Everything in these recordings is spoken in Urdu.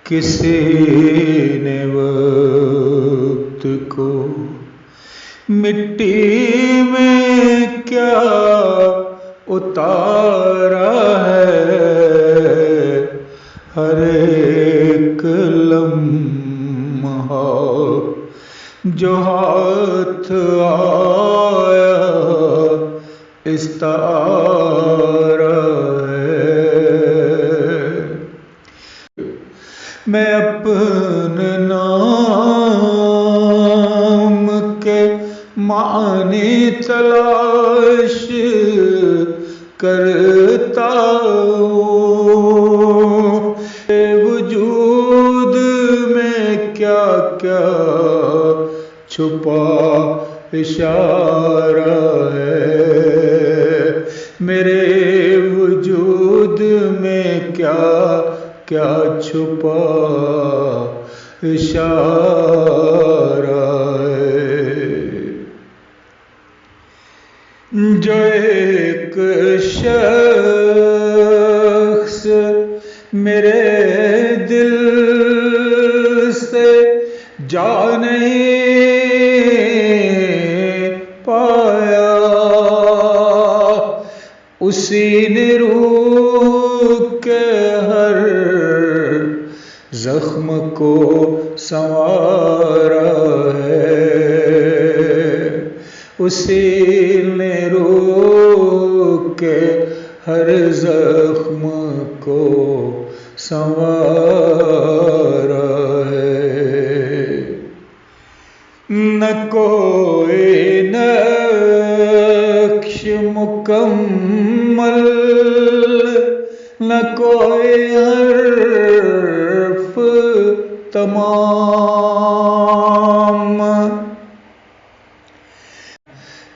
کسی نے وقت کو مٹی میں کیا اتارا ہے، ہر ایک لمحہ جو ہاتھ آیا استعارہ ہے۔ میں اپنے نام کے معنی تلاش کرتا ہوں، وجود میں کیا کیا چھپا اشارہ ہے، میرے وجود میں کیا کیا چھپا اشارہ ہے۔ جو ایک شخص میرے دل سے جا نہیں پایا، اسی نے روح کے ہر زخم کو سنوارا ہے، اسی نے روح کے ہر زخم کو سنوارا ہے۔ نہ کوئی نقش مکمل، نہ کوئی حرف تمام،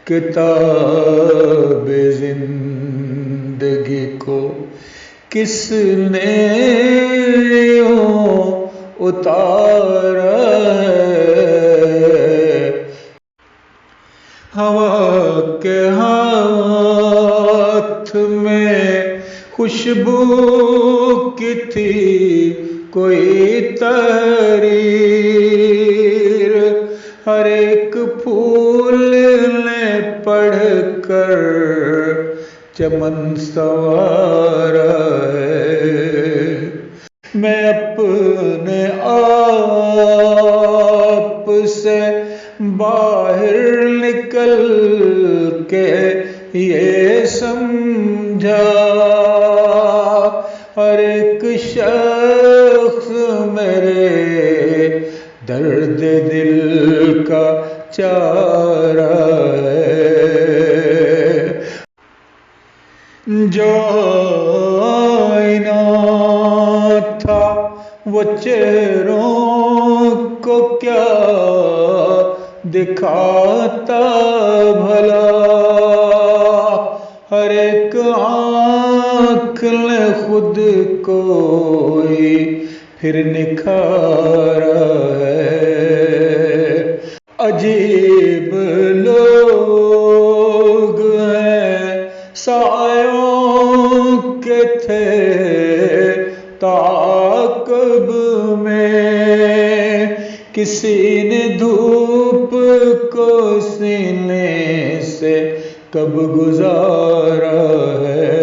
کتاب زندگی کو کس نے یوں اتارا ہے، ہوا کے ہاتھ میں خوشبو کی تھی کوئی تحریر، ہر ایک پھول نے پڑھ کر چمن سنوارا ہے۔ میں اپنے آپ سے باہر نکل کے یہ سمجھا، ہر ایک شخص میرے درد دل کا چارہ ہے، جو آئینہ تھا وہ چہروں کو کیا دکھاتا بھلا، ہر ایک آنکھ نے خود کو ہی پھر نکھارا ہے۔ عجیب لوگ ہیں سایوں کے تھے تعاقب میں، کسی نے دھوپ کو سینے سے کب گزارا ہے،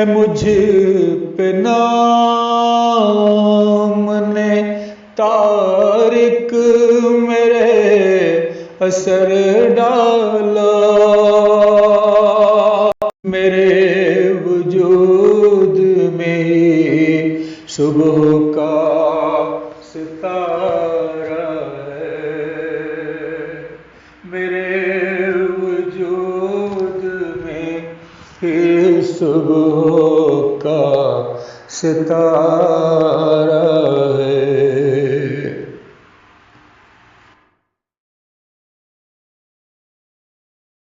مجھ پہ نام نے تارک میرے اثر ڈالا، میرے وجود میں صبح کا ستارہ ہے، میرے وجود میں صبح کا ستارہ